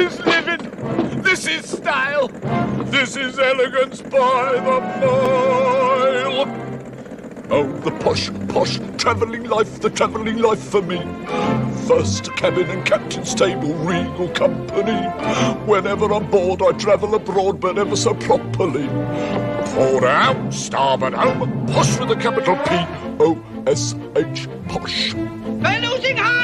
is living. This is style. This is elegance by the mile. Oh, the posh, travelling life, the travelling life for me. First cabin and captain's table, regal company. Whenever I'm bored, I travel abroad, but ever so properly. Forward out, starboard home, posh with a capital P-O-S-H, posh. We're losing high!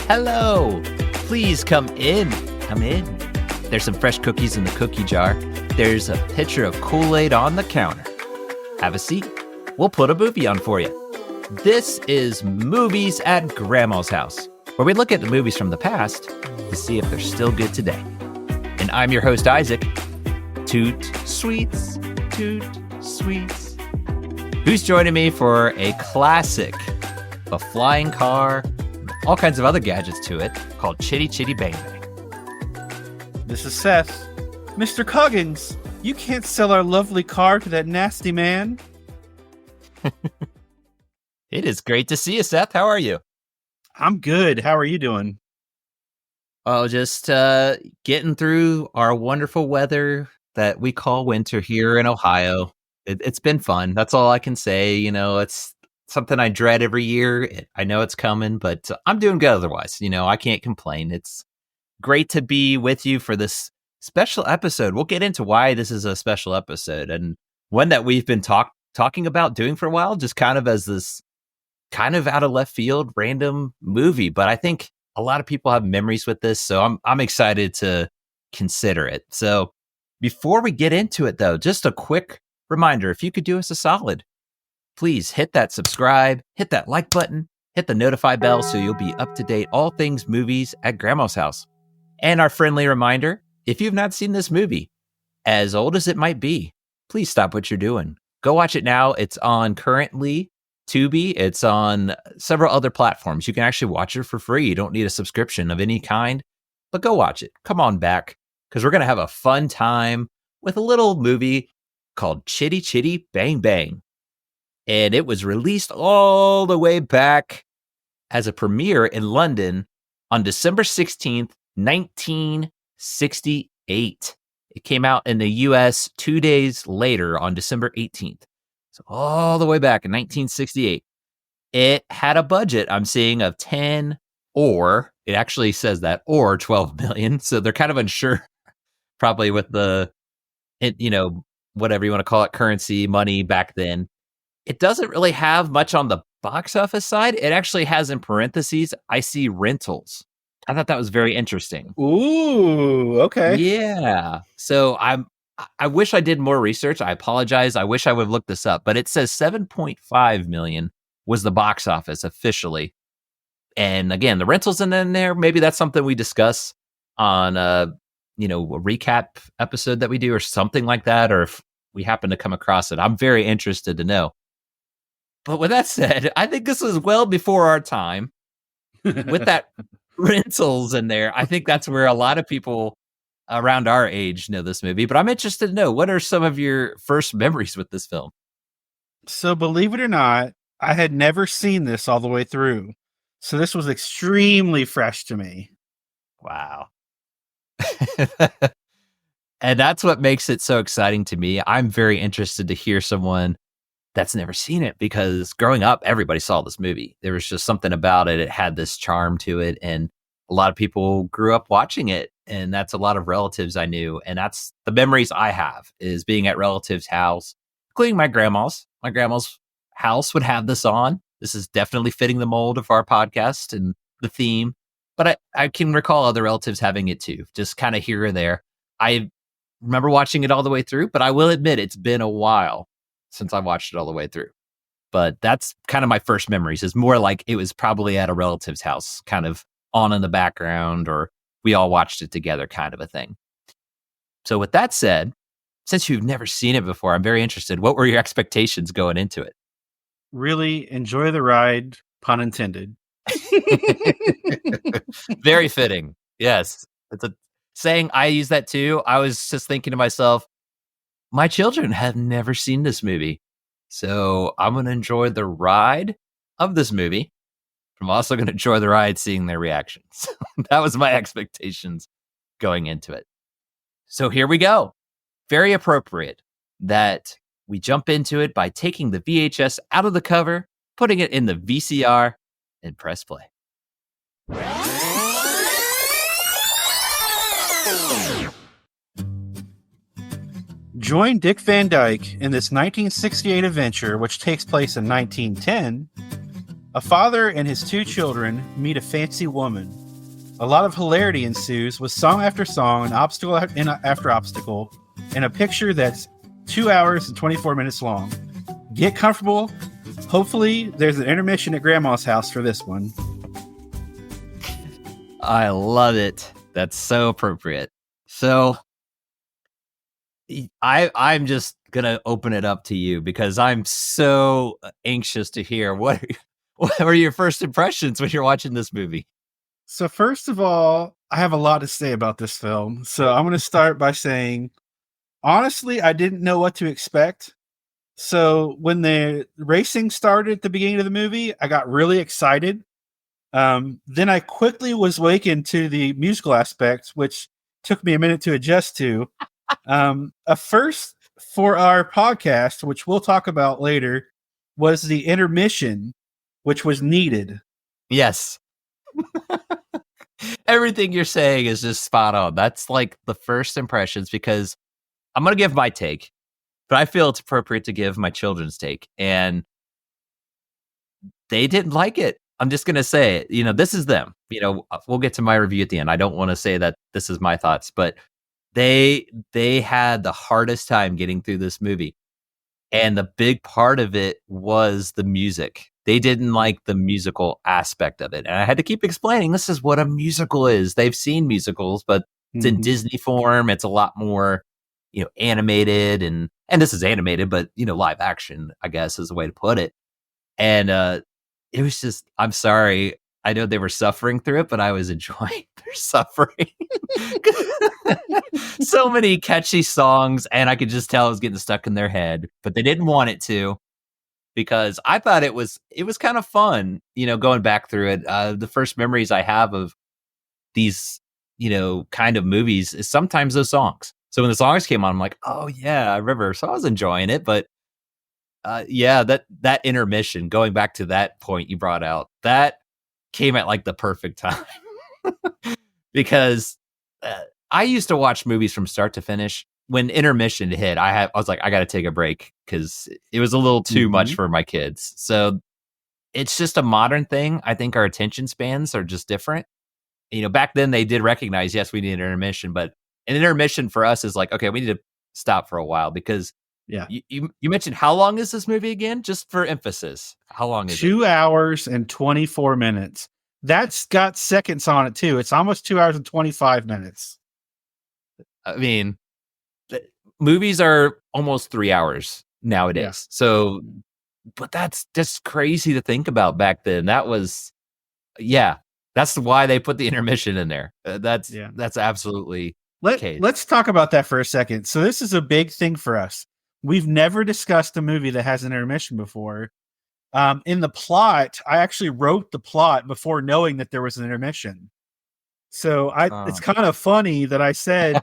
Hello! Please come in. Come in. There's some fresh cookies in the cookie jar. There's a pitcher of Kool-Aid on the counter. Have a seat. We'll put a movie on for you. This is Movies at Grandma's House, where we look at the movies from the past to see if they're still good today. And I'm your host, Isaac. Toot sweets, toot sweets. Who's joining me for a classic, a flying car, all kinds of other gadgets to it, called Chitty Chitty Bang Bang. This is Seth. Mr. Coggins, you can't sell our lovely car to that nasty man. It is great to see you, Seth. How are you? I'm good. How are you doing? Oh, just getting through our wonderful weather that we call winter here in Ohio. It's been fun. That's all I can say. You know, it's something I dread every year. I know it's coming, but I'm doing good otherwise. You know, I can't complain. It's great to be with you for this special episode. We'll get into why this is a special episode and one that we've been talking about doing for a while, just kind of as this kind of out of left field random movie. But I think a lot of people have memories with this, so I'm excited to consider it. So before we get into it, though, just a quick reminder, if you could do us a solid, please hit that subscribe, hit that like button, hit the notify bell so you'll be up to date all things movies at Grandma's house. And our friendly reminder, if you've not seen this movie, as old as it might be, please stop what you're doing. Go watch it now. It's on currently Tubi. It's on several other platforms. You can actually watch it for free. You don't need a subscription of any kind, but go watch it. Come on back, because we're going to have a fun time with a little movie called Chitty Chitty Bang Bang. And it was released all the way back as a premiere in London on December 16th, 1968. It came out in the US 2 days later on December 18th. So all the way back in 1968. It had a budget, I'm seeing, of 10 or, it actually says that, or 12 million. So they're kind of unsure, probably with the, whatever you want to call it, currency, money back then. It doesn't really have much on the box office side. It actually has in parentheses, I see rentals. I thought that was very interesting. Ooh, okay. Yeah. So I wish I did more research. I apologize. I wish I would have looked this up, but it says 7.5 million was the box office officially. And again, the rentals in there, maybe that's something we discuss on a recap episode that we do or something like that, or if we happen to come across it. I'm very interested to know. But with that said, I think this was well before our time. With that rentals in there, I think that's where a lot of people around our age know this movie. But I'm interested to know, what are some of your first memories with this film? So believe it or not, I had never seen this all the way through. So this was extremely fresh to me. Wow. And that's what makes it so exciting to me. I'm very interested to hear someone that's never seen it, because growing up, everybody saw this movie. There was just something about it. It had this charm to it. And a lot of people grew up watching it. And that's a lot of relatives I knew. And that's the memories I have, is being at relatives' house, including my grandma's. My grandma's house would have this on. This is definitely fitting the mold of our podcast and the theme. But I can recall other relatives having it too, just kind of here or there. I remember watching it all the way through, but I will admit it's been a while since I watched it all the way through. But that's kind of my first memories, is more like it was probably at a relative's house, kind of on in the background, or we all watched it together kind of a thing. So with that said, since you've never seen it before, I'm very interested. What were your expectations going into it? Really enjoy the ride, pun intended. Very fitting. Yes. It's a saying. I use that too. I was just thinking to myself, my children have never seen this movie. So I'm going to enjoy the ride of this movie. I'm also going to enjoy the ride seeing their reactions. That was my expectations going into it. So here we go. Very appropriate that we jump into it by taking the VHS out of the cover, putting it in the VCR, and press play. Join Dick Van Dyke in this 1968 adventure, which takes place in 1910. A father and his two children meet a fancy woman. A lot of hilarity ensues with song after song and obstacle after obstacle in a picture that's 2 hours and 24 minutes long. Get comfortable. Hopefully, there's an intermission at Grandma's house for this one. I love it. That's so appropriate. So I'm just gonna open it up to you because I'm so anxious to hear what were your first impressions when you're watching this movie. So first of all, I have a lot to say about this film. So I'm going to start by saying, honestly, I didn't know what to expect. So when the racing started at the beginning of the movie, I got really excited. Then I quickly was awakened to the musical aspects, which took me a minute to adjust to. A first for our podcast, which we'll talk about later, was the intermission, which was needed. Yes. Everything you're saying is just spot on. That's like the first impressions because I'm going to give my take, but I feel it's appropriate to give my children's take. And they didn't like it. I'm just going to say it. This is them. We'll get to my review at the end. I don't want to say that this is my thoughts, but they had the hardest time getting through this movie. And the big part of it was the music. They didn't like the musical aspect of it. And I had to keep explaining, this is what a musical is. They've seen musicals, but it's in Disney form. It's a lot more, animated and this is animated, but, live action, I guess is the way to put it. And it was just, I'm sorry. I know they were suffering through it, but I was enjoying their suffering. So many catchy songs, and I could just tell it was getting stuck in their head, but they didn't want it to. Because I thought it was kind of fun, going back through it. The first memories I have of these, kind of movies is sometimes those songs. So when the songs came on, I'm like, oh yeah, I remember. So I was enjoying it. But that intermission, going back to that point you brought out, that came at like the perfect time. Because I used to watch movies from start to finish. When intermission hit, I was like, I got to take a break because it was a little too much for my kids. So it's just a modern thing. I think our attention spans are just different. Back then they did recognize, yes, we need an intermission, but an intermission for us is like, okay, we need to stop for a while because you mentioned how long is this movie again? Just for emphasis, how long is it? 2 hours and 24 minutes. That's got seconds on it too. It's almost 2 hours and 25 minutes. I mean, movies are almost 3 hours nowadays. Yeah. So, but that's just crazy to think about back then. That was, that's why they put the intermission in there. That's absolutely the case. Let's talk about that for a second. So this is a big thing for us. We've never discussed a movie that has an intermission before. In the plot, I actually wrote the plot before knowing that there was an intermission. So it's kind of funny that I said,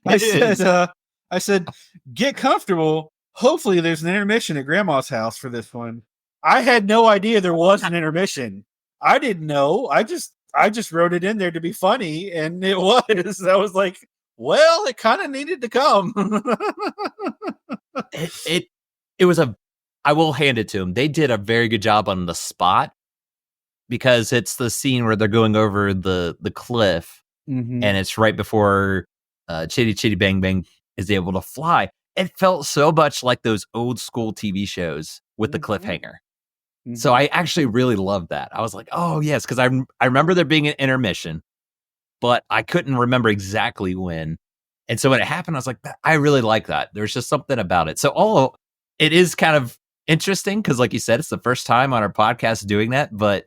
I said, get comfortable. Hopefully there's an intermission at Grandma's house for this one. I had no idea there was an intermission. I didn't know. I just wrote it in there to be funny, and it was. I was like, well, it kind of needed to come. It was I will hand it to them. They did a very good job on the spot because it's the scene where they're going over the cliff, and it's right before Chitty Chitty Bang Bang is able to fly. It felt so much like those old school TV shows with the cliffhanger. So I actually really loved that. I was like, oh yes, because I remember there being an intermission, but I couldn't remember exactly when. And so when it happened, I was like, I really like that. There's just something about it. So it is kind of interesting because, like you said, it's the first time on our podcast doing that, but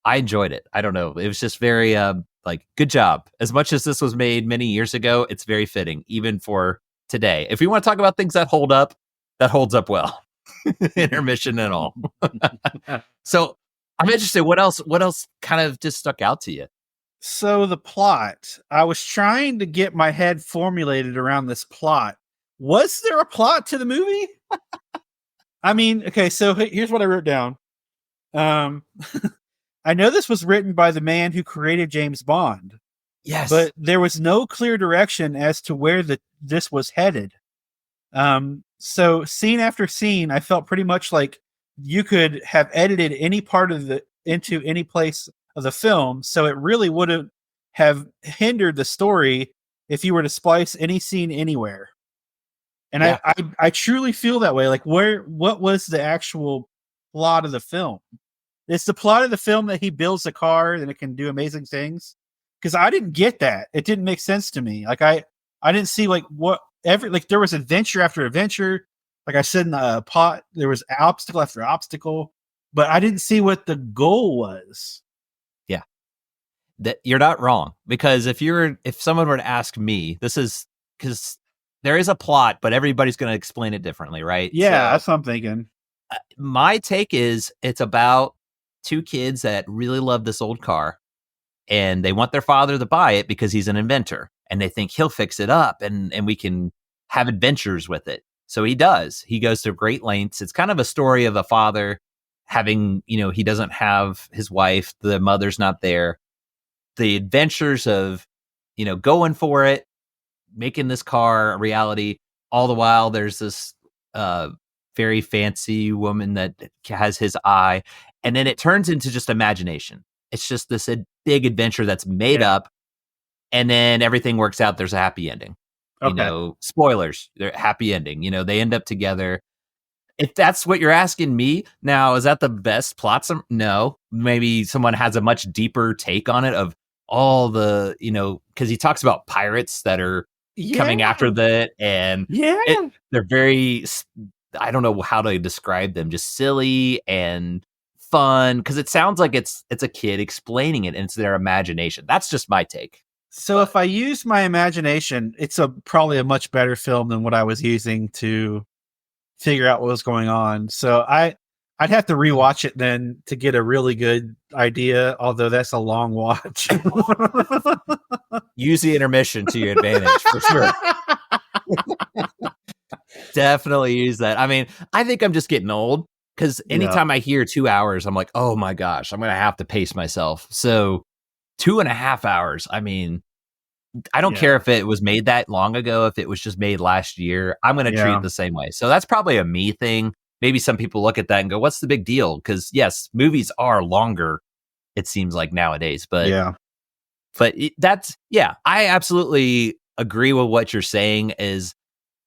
I enjoyed it. I don't know. It was just very good job. As much as this was made many years ago, it's very fitting, even for today. If you want to talk about things that hold up, that holds up well. Intermission and all. So I'm interested. What else kind of just stuck out to you? So the plot, I was trying to get my head formulated around this plot. Was there a plot to the movie? I mean, okay, so here's what I wrote down. I know this was written by the man who created James Bond. Yes. But there was no clear direction as to where this was headed. So scene after scene, I felt pretty much like you could have edited any part of into any place of the film. So it really wouldn't have hindered the story if you were to splice any scene anywhere. And yeah. I truly feel that way. Like what was the actual plot of the film? It's the plot of the film that he builds a car and it can do amazing things. Because I didn't get that. It didn't make sense to me. Like I didn't see like there was adventure after adventure. Like I said in the pot, there was obstacle after obstacle, but I didn't see what the goal was. Yeah. That you're not wrong. Because if someone were to ask me, this is because there is a plot, but everybody's going to explain it differently, right? Yeah, so, that's what I'm thinking. My take is it's about two kids that really love this old car. And they want their father to buy it because he's an inventor and they think he'll fix it up and we can have adventures with it. So he does. He goes to great lengths. It's kind of a story of a father having, he doesn't have his wife. The mother's not there. The adventures of, going for it, making this car a reality. All the while, there's this very fancy woman that has his eye. And then it turns into just imagination. It's just this big adventure that's made up, and then everything works out. There's a happy ending. Okay. Spoilers. They're happy ending. They end up together. If that's what you're asking me, now, is that the best plot? No. Maybe someone has a much deeper take on it of all the, because he talks about pirates that are coming after that, and they're very, I don't know how to describe them, just silly and fun, because it sounds like it's a kid explaining it and it's their imagination. That's just my take. So if I use my imagination, it's probably a much better film than what I was using to figure out what was going on. So I'd have to rewatch it then to get a really good idea, although that's a long watch. Use the intermission to your advantage for sure. Definitely use that. I mean, I think I'm just getting old. Because anytime I hear 2 hours, I'm like, oh my gosh, I'm going to have to pace myself. So 2.5 hours. I mean, I don't care if it was made that long ago, if it was just made last year. I'm going to treat it the same way. So that's probably a me thing. Maybe some people look at that and go, what's the big deal? Because yes, movies are longer, it seems like nowadays. But I absolutely agree with what you're saying is,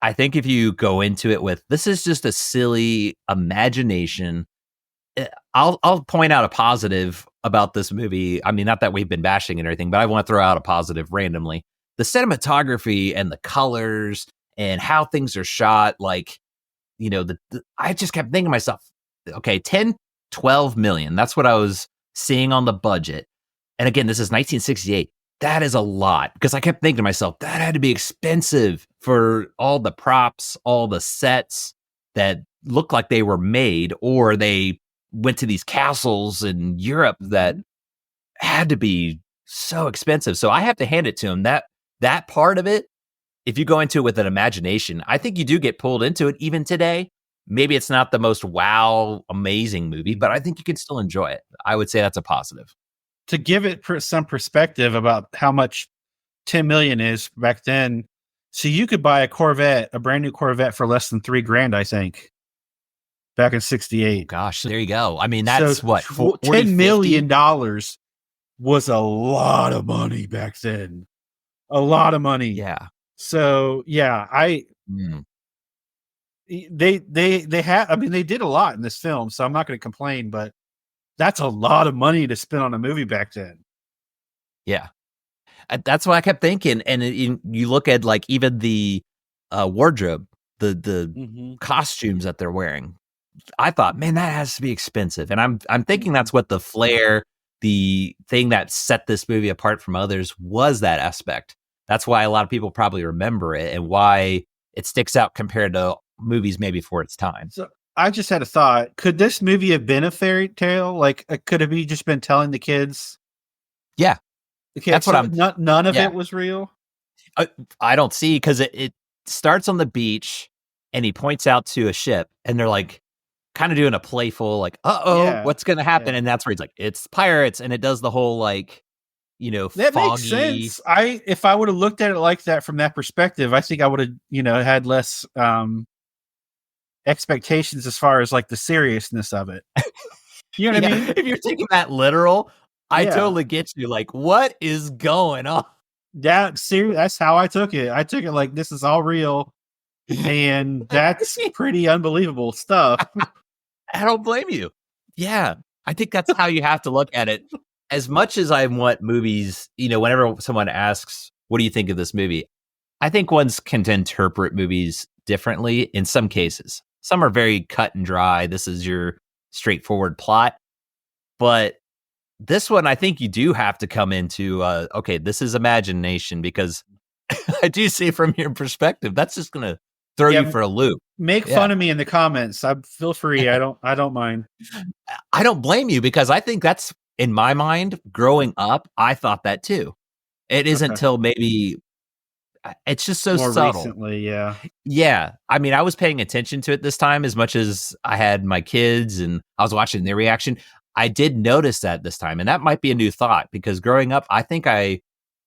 I think if you go into it with, this is just a silly imagination, I'll point out a positive about this movie. I mean, not that we've been bashing it or anything, but I want to throw out a positive randomly. The cinematography and the colors and how things are shot, like, I just kept thinking to myself, okay, 10, 12 million. That's what I was seeing on the budget. And again, this is 1968. That is a lot, because I kept thinking to myself, that had to be expensive for all the props, all the sets that looked like they were made, or they went to these castles in Europe that had to be so expensive. So I have to hand it to him. That part of it, if you go into it with an imagination, I think you do get pulled into it even today. Maybe it's not the most wow, amazing movie, but I think you can still enjoy it. I would say that's a positive. To give it some perspective about how much 10 million is back then. So you could buy a brand new Corvette for less than $3,000, I think, back in 68. Gosh, there you go. I mean, that's so what, $10 million was a lot of money back then. A lot of money. Yeah. So yeah, they had, I mean, they did a lot in this film, so I'm not going to complain, but that's a lot of money to spend on a movie back then. Yeah. That's what I kept thinking. And you look at like even the wardrobe, the costumes that they're wearing. I thought, man, that has to be expensive. And I'm thinking that's what the flair, the thing that set this movie apart from others was that aspect. That's why a lot of people probably remember it and why it sticks out compared to movies maybe for its time. So I just had a thought. Could this movie have been a fairy tale? Like, could have he just been telling the kids? Yeah. Okay, That's what I'm. None of yeah. it was real. I don't see, because it starts on the beach and he points out to a ship and they're like kind of doing a playful like, Yeah. what's going to happen? Yeah. And that's where he's like, it's pirates. And it does the whole like, That foggy. makes sense. If I would have looked at it like that from that perspective, I think I would have, had less expectations as far as like the seriousness of it. You know what I mean? If you're taking that literal, I Yeah. totally get you. Like, what is going on? That's how I took it. I took it like this is all real, and that's pretty unbelievable stuff. I don't blame you. Yeah. I think that's how you have to look at it. As much as I want movies, whenever someone asks, what do you think of this movie? I think one can interpret movies differently in some cases. Some are very cut and dry. This is your straightforward plot. But this one, I think you do have to come into, okay, this is imagination, because I do see from your perspective, that's just going to throw you for a loop. Make fun of me in the comments. Feel free. I don't mind. I don't blame you, because I think that's, in my mind, growing up, I thought that too. It isn't till maybe it's just so more subtle. Recently, yeah. Yeah. I mean, I was paying attention to it this time as much as I had my kids and I was watching their reaction. I did notice that this time, and that might be a new thought, because growing up, I think I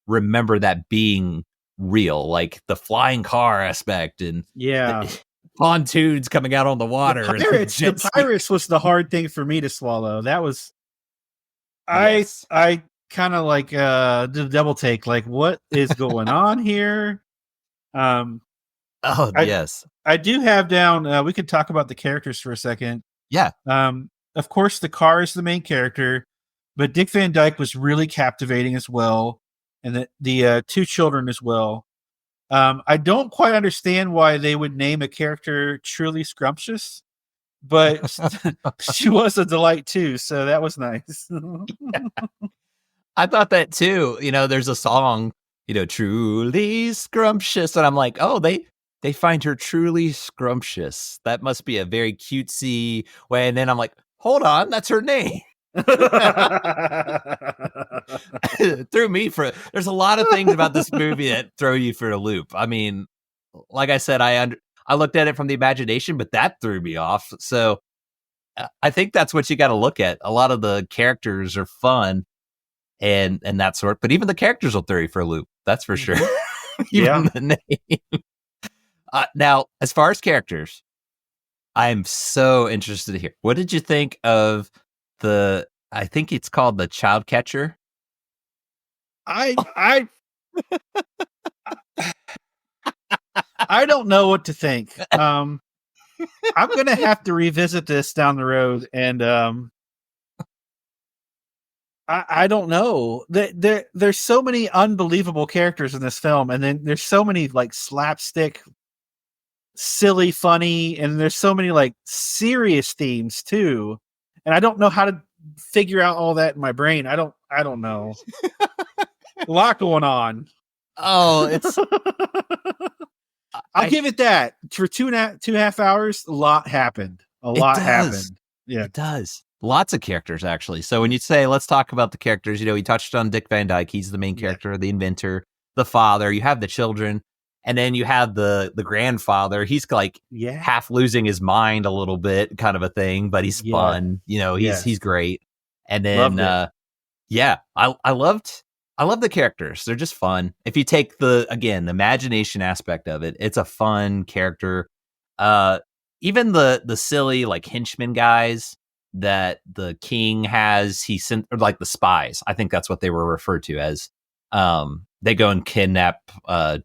remember that being real, like the flying car aspect and pontoons coming out on the water. The pirates was the hard thing for me to swallow. That was I kind of like did a double take, like what is going on here? Yes. I do have down we could talk about the characters for a second. Yeah. Of course the car is the main character, but Dick Van Dyke was really captivating as well, and the two children as well. I don't quite understand why they would name a character Truly Scrumptious, but she was a delight too, so that was nice. I thought that too. There's a song, Truly Scrumptious, and I'm like, oh, they find her truly scrumptious. That must be a very cutesy way. And then I'm like, hold on, that's her name. Threw me there's a lot of things about this movie that throw you for a loop. I mean, like I said, I looked at it from the imagination, but that threw me off. So I think that's what you got to look at. A lot of the characters are fun and that sort, but even the characters will throw you for a loop. That's for sure. Even the name. Now, as far as characters, I'm so interested to hear. What did you think of I think it's called the child catcher? I don't know what to think. I'm going to have to revisit this down the road, and I don't know. There's so many unbelievable characters in this film, and then there's so many like slapstick, silly, funny, and there's so many like serious themes too. And I don't know how to figure out all that in my brain. I don't know. A lot going on. Oh, it's. I'll give it that. For 2.5 hours, a lot happened. Happened. Yeah, it does. Lots of characters, actually. So when you say, let's talk about the characters, we touched on Dick Van Dyke. He's the main character, the inventor, the father. You have the children, and then you have the grandfather. He's like half losing his mind a little bit, kind of a thing, but he's fun. He's great. And then, I love the characters. They're just fun. If you take the imagination aspect of it, it's a fun character. Even the silly like henchman guys that the king has, he sent, or like the spies. I think that's what they were referred to as. They go and kidnap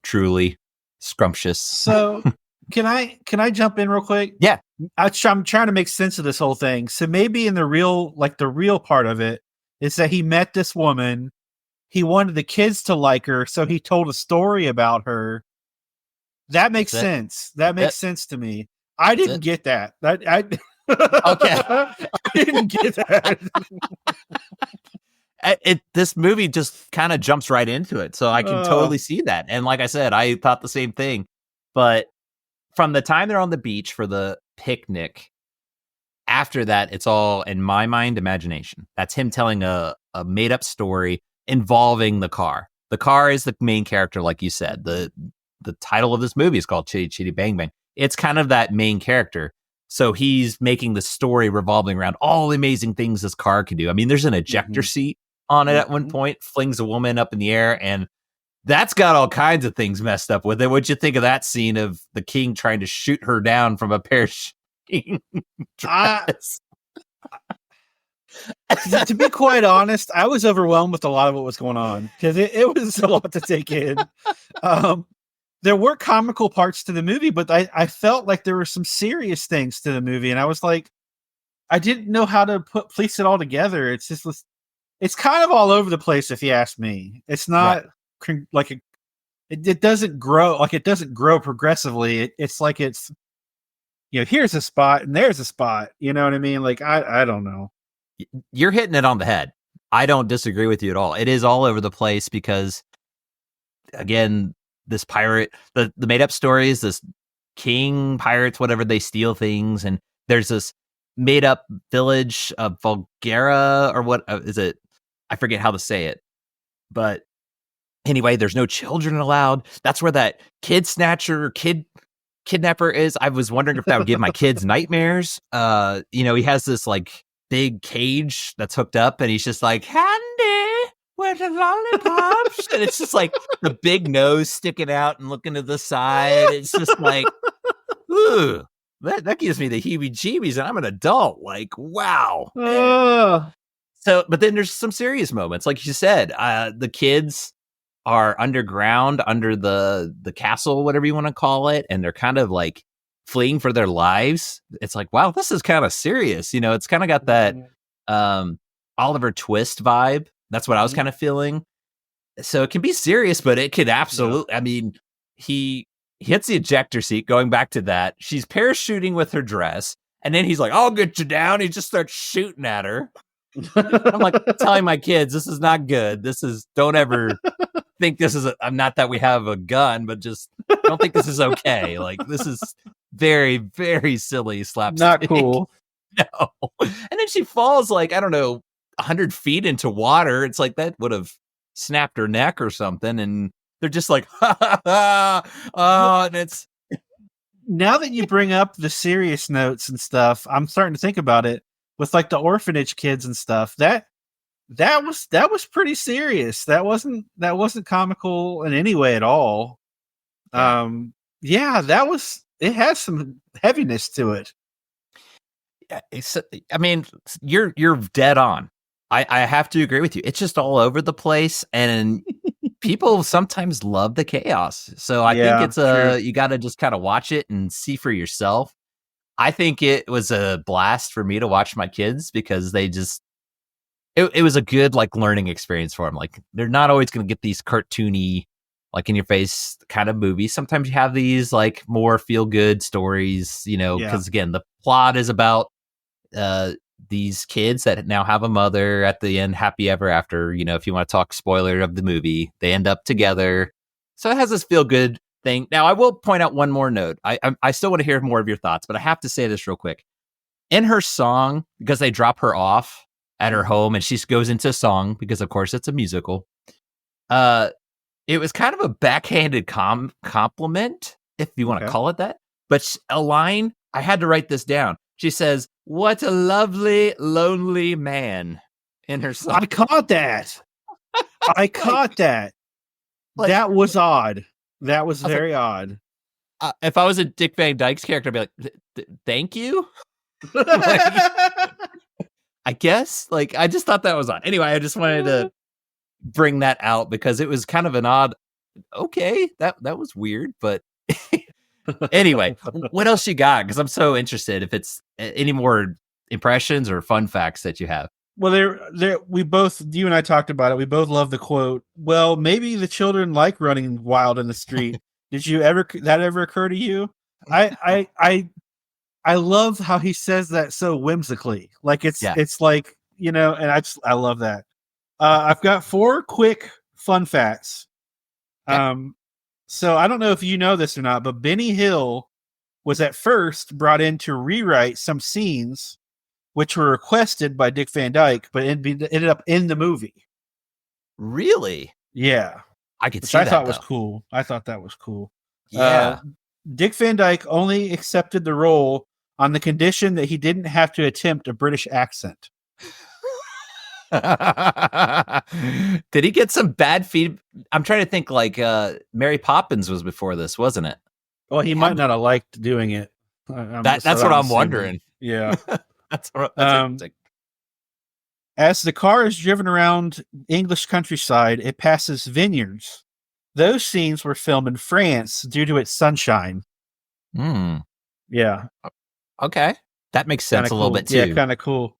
Truly Scrumptious. So can I jump in real quick? Yeah. I'm trying to make sense of this whole thing. So maybe in the real part of it is that he met this woman. He wanted the kids to like her, so he told a story about her. That makes sense. That makes sense to me. I didn't get that. Okay. I didn't get that. This movie just kind of jumps right into it, so I can totally see that. And like I said, I thought the same thing. But from the time they're on the beach for the picnic, after that, it's all, in my mind, imagination. That's him telling a made-up story involving the car. The car is the main character, like you said. The title of this movie is called Chitty Chitty Bang Bang. It's kind of that main character. So he's making the story revolving around all the amazing things this car can do. I mean, there's an ejector seat on it at one point, flings a woman up in the air, and that's got all kinds of things messed up with it. What'd you think of that scene of the king trying to shoot her down from a parachute dress? To be quite honest, I was overwhelmed with a lot of what was going on because it was a lot to take in. There were comical parts to the movie, but I felt like there were some serious things to the movie, and I was like, I didn't know how to piece it all together. It's just, it's kind of all over the place, if you ask me. It's not like it doesn't grow, like it doesn't grow progressively. It's like it's, here's a spot and there's a spot. You know what I mean? Like I don't know. You're hitting it on the head. I don't disagree with you at all. It is all over the place because, again, this pirate, the made up stories, this king, pirates, whatever, they steal things. And there's this made up village of Bulgaria, or what is it? I forget how to say it. But anyway, there's no children allowed. That's where that kidnapper is. I was wondering if that would give my kids nightmares. He has this like big cage that's hooked up, and he's just like, Handy, where the lollipops? And it's just like the big nose sticking out and looking to the side. It's just like, ooh, that gives me the heebie-jeebies, and I'm an adult. Like, wow. So, but then there's some serious moments, like you said. The kids are underground, under the castle, whatever you want to call it, and they're kind of like fleeing for their lives. It's like, wow, this is kind of serious. It's kind of got that Oliver Twist vibe. That's what I was kind of feeling. So it can be serious, but it could absolutely, I mean, he hits the ejector seat, going back to that. She's parachuting with her dress, and then he's like, I'll get you down. He just starts shooting at her. I'm like telling my kids, this is not good. Don't ever think this is I'm not that we have a gun, but just don't think this is okay. Like, this is very, very silly slapstick. Not cool. No. And then she falls like, I don't know, 100 feet into water. It's like that would have snapped her neck or something. And they're just like, ha ha ha. Oh, and it's, now that you bring up the serious notes and stuff, I'm starting to think about it with like the orphanage kids and stuff. That was pretty serious. That wasn't comical in any way at all. It has some heaviness to it. I mean, you're dead on. I have to agree with you. It's just all over the place, and people sometimes love the chaos. So I think it's you got to just kind of watch it and see for yourself. I think it was a blast for me to watch my kids because they just, it was a good like learning experience for them. Like, they're not always going to get these cartoony, like in your face kind of movies. Sometimes you have these like more feel good stories, because again, the plot is about these kids that now have a mother at the end, happy ever after. If you want to talk spoiler of the movie, they end up together. So it has this feel good thing. Now, I will point out one more note. I still want to hear more of your thoughts, but I have to say this real quick. In her song, because they drop her off at her home and she goes into song because, of course, it's a musical. It was kind of a backhanded compliment, if you want to call it that. But a line, I had to write this down. She says, "What a lovely, lonely man," in her song. I caught that. That was odd. That was very odd. If I was a Dick Van Dyke's character, I'd be like, thank you? I guess. Like, I just thought that was odd. Anyway, I just wanted to bring that out because it was kind of an odd, okay, that was weird, but anyway, what else you got? Because I'm so interested if it's any more impressions or fun facts that you have. Well, you and I talked about it. We both love the quote. Well, maybe the children like running wild in the street. Did that ever occur to you? I love how he says that so whimsically. Like it's like, and I love that. I've got 4 quick fun facts. So I don't know if you know this or not, but Benny Hill was at first brought in to rewrite some scenes which were requested by Dick Van Dyke, but ended up in the movie. Really? Yeah. I could Which see I that, thought was though. cool. I thought that was cool. Yeah. Dick Van Dyke only accepted the role on the condition that he didn't have to attempt a British accent. Did he get some bad feed? I'm trying to think, like, Mary Poppins was before this, wasn't it? Well, he might not have liked doing it. That's what I'm wondering. Yeah. That's interesting. As the car is driven around English countryside, it passes vineyards. Those scenes were filmed in France due to its sunshine. Yeah. Okay. That makes sense a little bit, too. Yeah, kind of cool.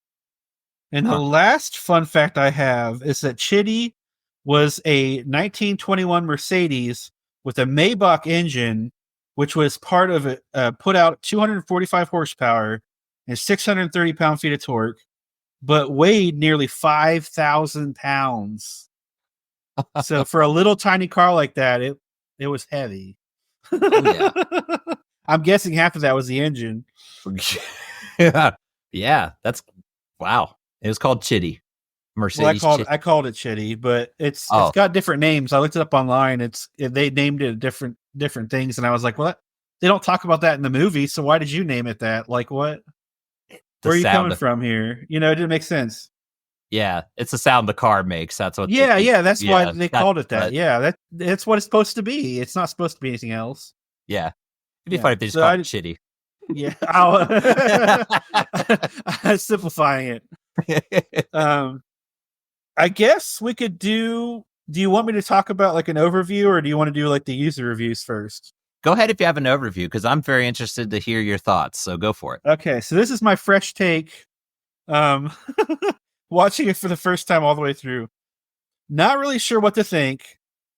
And the last fun fact I have is that Chitty was a 1921 Mercedes with a Maybach engine, which was part of it, put out 245 horsepower and 630 pound-feet of torque, but weighed nearly 5,000 pounds. So for a little tiny car like that, it was heavy. Oh, yeah. I'm guessing half of that was the engine. Yeah, that's wow. It was called Chitty. Mercedes. Well, I called it Chitty, but it's got different names. I looked it up online. They named it different things, and I was like, well, they don't talk about that in the movie, so why did you name it that? Like, what? Where are you coming from here? It didn't make sense. Yeah, it's the sound the car makes. That's what. That's why they called it that. Yeah, that's what it's supposed to be. It's not supposed to be anything else. Yeah, it'd be funny if they just called it Chitty. Yeah, simplifying it. I guess we could do you want me to talk about like an overview, or do you want to do like the user reviews first? Go ahead if you have an overview, because I'm very interested to hear your thoughts. So go for it. Okay, so this is my fresh take. Watching it for the first time all the way through. Not really sure what to think.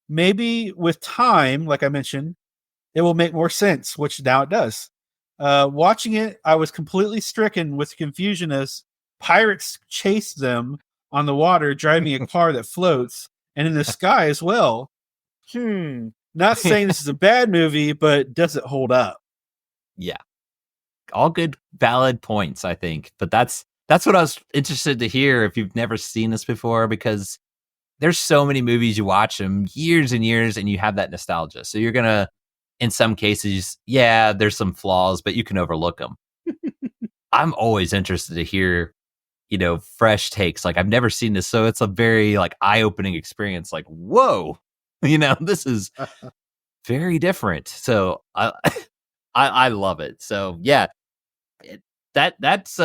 Maybe with time, like I mentioned, it will make more sense, which now it does. Watching it, I was completely stricken with confusion as pirates chase them on the water, driving a car that floats, and in the sky as well. Not saying this is a bad movie, but does it hold up? Yeah. All good, valid points, I think. But that's what I was interested to hear if you've never seen this before, because there's so many movies you watch them years and years and you have that nostalgia. So you're going to, in some cases, yeah, there's some flaws, but you can overlook them. I'm always interested to hear, fresh takes. Like, I've never seen this. So it's a very like eye-opening experience. Like, whoa, this is very different. So I love it. So yeah, that's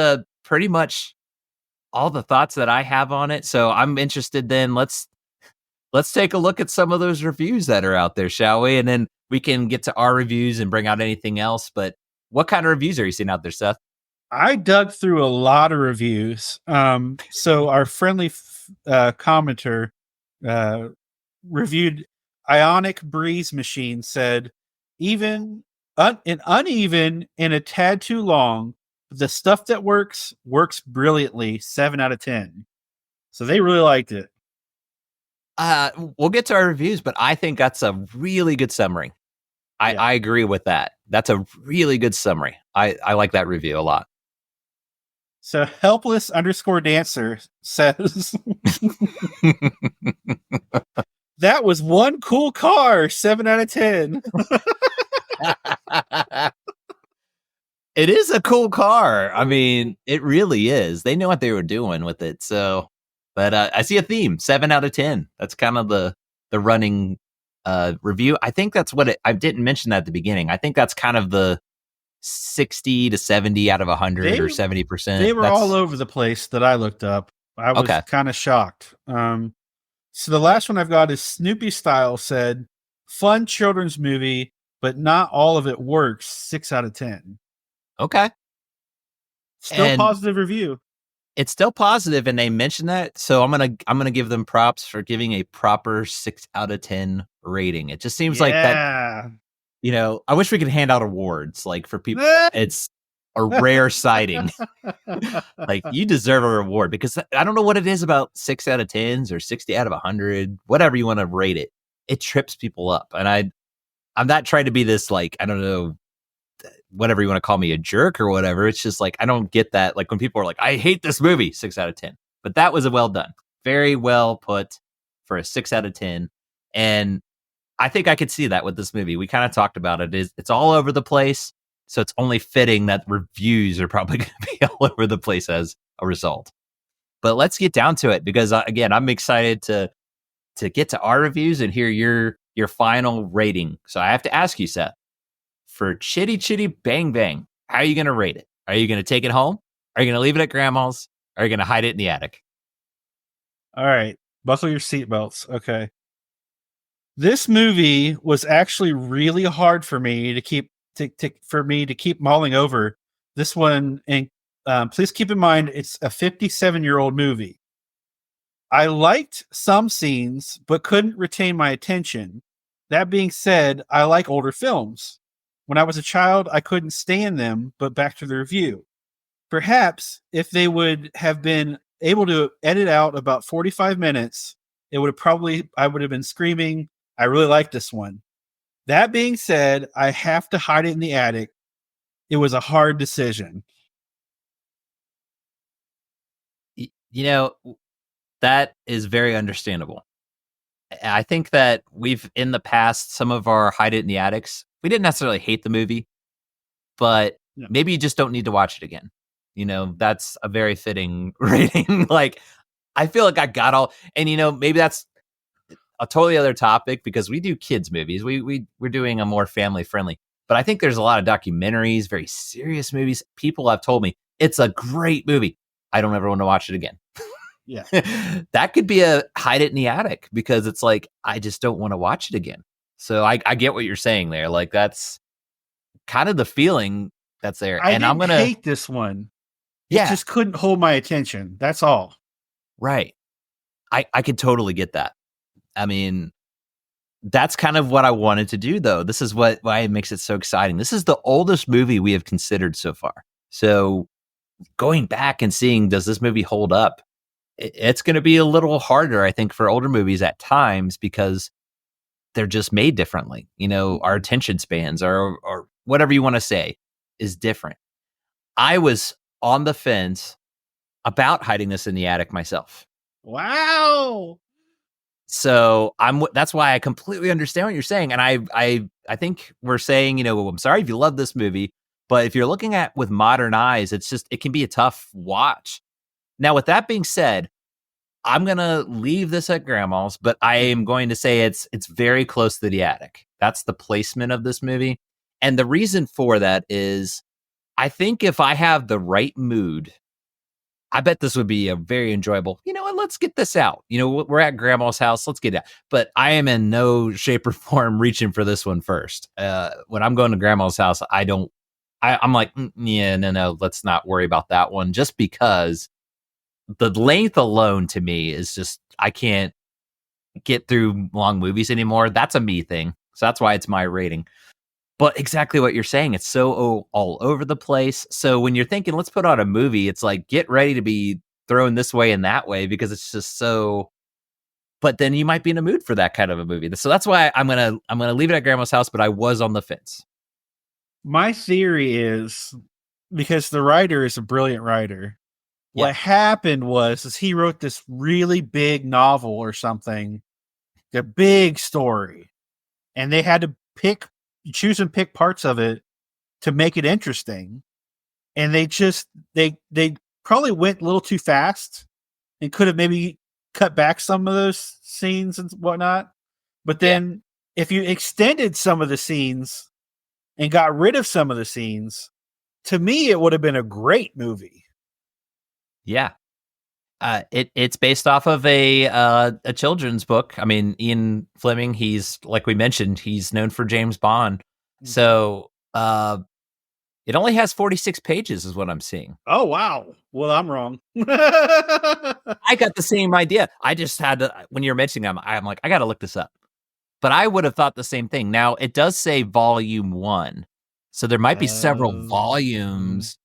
pretty much all the thoughts that I have on it. So I'm interested then. Let's take a look at some of those reviews that are out there, shall we? And then we can get to our reviews and bring out anything else. But what kind of reviews are you seeing out there, Seth? I dug through a lot of reviews. So our friendly commenter reviewed Ionic Breeze Machine, said, even uneven and a tad too long, the stuff that works brilliantly. 7 out of 10. So they really liked it. We'll get to our reviews, but I think that's a really good summary. I agree with that. That's a really good summary. I like that review a lot. So helpless _dancer says, that was one cool car. 7 out of 10. It is a cool car. I mean, it really is. They know what they were doing with it. So, but I see a theme. 7 out of 10. That's kind of the running review. I think that's what I didn't mention that at the beginning. I think that's kind of the 60 to 70 out of 100 or 70%. They were all over the place that I looked up. I was kind of shocked. So the last one I've got is Snoopy Style said, fun children's movie, but not all of it works. 6 out of 10. Okay. Still positive review. It's still positive, and they mentioned that. So I'm gonna give them props for giving a proper 6 out of 10 rating. It just seems like that. I wish we could hand out awards like for people. It's a rare sighting. Like, you deserve a reward, because I don't know what it is about 6 out of 10s or 60 out of 100, whatever you want to rate it. It trips people up, and I'm not trying to be this, like, I don't know, whatever you want to call me, a jerk or whatever. It's just like, I don't get that. Like when people are like, I hate this movie, 6 out of 10. But that was a well done. Very well put for a 6 out of 10. And I think I could see that with this movie. We kind of talked about it. It's all over the place. So it's only fitting that reviews are probably going to be all over the place as a result. But let's get down to it because, again, I'm excited to get to our reviews and hear your final rating. So I have to ask you, Seth, for Chitty Chitty Bang Bang, how are you going to rate it? Are you going to take it home? Are you going to leave it at grandma's? Are you going to hide it in the attic? All right. Buckle your seatbelts. Okay. This movie was actually really hard for me to keep mulling over. This one, and please keep in mind, it's a 57-year-old movie. I liked some scenes, but couldn't retain my attention. That being said, I like older films. When I was a child, I couldn't stand them, but back to the review. Perhaps if they would have been able to edit out about 45 minutes, I would have been screaming, I really like this one. That being said, I have to hide it in the attic. It was a hard decision. You know, that is very understandable. I think that we've, in the past, some of our hide it in the attics, we didn't necessarily hate the movie, but maybe you just don't need to watch it again. That's a very fitting rating. Like, I feel like I got all, and maybe that's a totally other topic because we do kids movies. We're doing a more family friendly, but I think there's a lot of documentaries, very serious movies. People have told me it's a great movie. I don't ever want to watch it again. Yeah. That could be a hide it in the attic because it's like, I just don't want to watch it again. So I get what you're saying there. Like, that's kind of the feeling that's there. I'm going to hate this one. Yeah. It just couldn't hold my attention. That's all. Right. I could totally get that. I mean, that's kind of what I wanted to do, though. This is why it makes it so exciting. This is the oldest movie we have considered so far. So going back and seeing, does this movie hold up? It's going to be a little harder, I think, for older movies at times because they're just made differently. Our attention spans or whatever you want to say is different. I was on the fence about hiding this in the attic myself. Wow. So that's why I completely understand what you're saying. And I think we're saying, I'm sorry if you love this movie, but if you're looking at with modern eyes, it can be a tough watch. Now, with that being said, I'm going to leave this at grandma's, but I am going to say it's very close to the attic. That's the placement of this movie. And the reason for that is I think if I have the right mood, I bet this would be a very enjoyable, let's get this out. We're at grandma's house. Let's get it out. But I am in no shape or form reaching for this one first. When I'm going to grandma's house, I'm like, no, let's not worry about that one. Just because the length alone to me is just, I can't get through long movies anymore. That's a me thing. So that's why it's my rating. But exactly what you're saying. It's so all over the place. So when you're thinking, let's put on a movie, it's like, get ready to be thrown this way and that way because it's just so, but then you might be in a mood for that kind of a movie. So that's why I'm going to leave it at grandma's house, but I was on the fence. My theory is because the writer is a brilliant writer. What happened was he wrote this really big novel or something, a big story, and they had to choose and pick parts of it to make it interesting. And they probably went a little too fast and could have maybe cut back some of those scenes and whatnot. But then if you extended some of the scenes and got rid of some of the scenes, to me, it would have been a great movie. Yeah. It's based off of a children's book. I mean, Ian Fleming, he's, like we mentioned, he's known for James Bond. Mm-hmm. So it only has 46 pages is what I'm seeing. Oh, wow. Well, I'm wrong. I got the same idea. I just had to, when you're mentioning them, I'm like, I got to look this up. But I would have thought the same thing. Now, it does say volume 1. So there might be several volumes.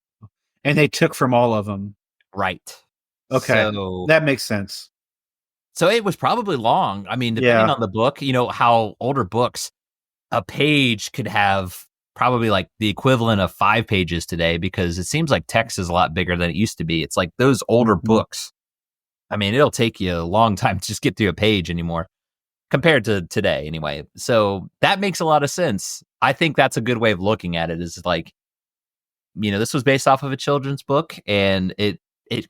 And they took from all of them. Right. Okay. So, that makes sense. So it was probably long. I mean, depending on the book, how older books, a page could have probably like the equivalent of 5 pages today because it seems like text is a lot bigger than it used to be. It's like those older books. I mean, it'll take you a long time to just get through a page anymore compared to today anyway. So that makes a lot of sense. I think that's a good way of looking at it is like, this was based off of a children's book and it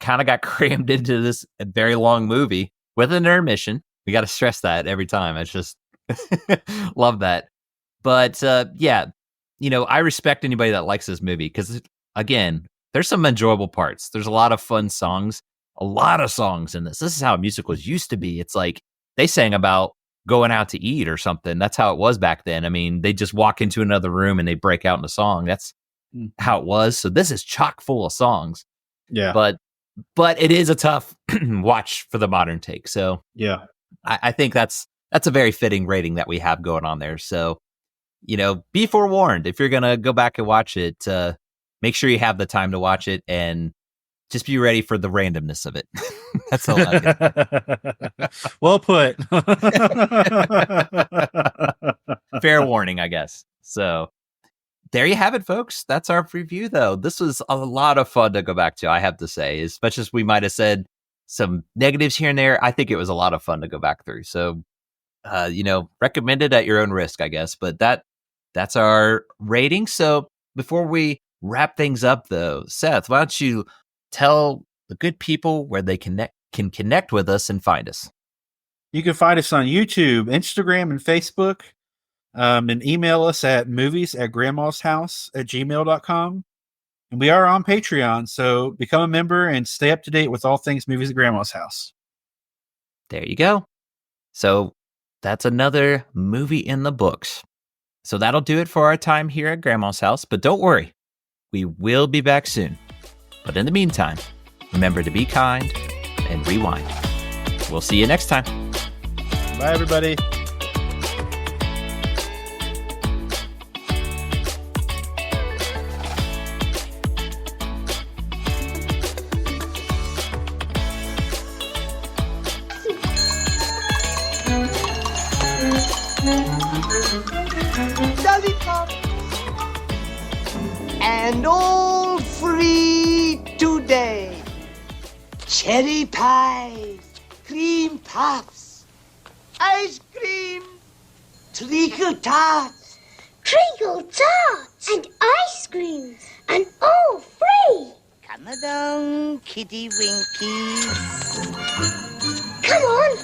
kind of got crammed into this very long movie with an intermission. We got to stress that every time. I just love that. But I respect anybody that likes this movie because, again, there's some enjoyable parts. There's a lot of fun songs, a lot of songs in this. This is how musicals used to be. It's like they sang about going out to eat or something. That's how it was back then. I mean, they just walk into another room and they break out in a song. That's how it was. So this is chock full of songs. Yeah. But it is a tough watch for the modern take. So yeah, I think that's a very fitting rating that we have going on there. So, be forewarned if you're going to go back and watch it, make sure you have the time to watch it and just be ready for the randomness of it. That's all I get. Well put. Fair warning, I guess. So there you have it, folks. That's our review, though. This was a lot of fun to go back to, I have to say. As much as we might have said some negatives here and there, I think it was a lot of fun to go back through. So, recommend it at your own risk, I guess. But that's our rating. So before we wrap things up, though, Seth, why don't you tell the good people where they can connect with us and find us? You can find us on YouTube, Instagram, and Facebook. And email us at movies@grandmashouse@gmail.com. And we are on Patreon, so become a member and stay up to date with all things Movies at Grandma's House. There you go. So that's another movie in the books. So that'll do it for our time here at Grandma's house. But don't worry, we will be back soon. But in the meantime, remember to be kind and rewind. We'll see you next time. Bye, everybody. Lollipop. And all free today. Cherry pies, cream puffs, ice cream, treacle tarts. Treacle tarts and ice cream and all free. Come along, kitty winkies. Come on.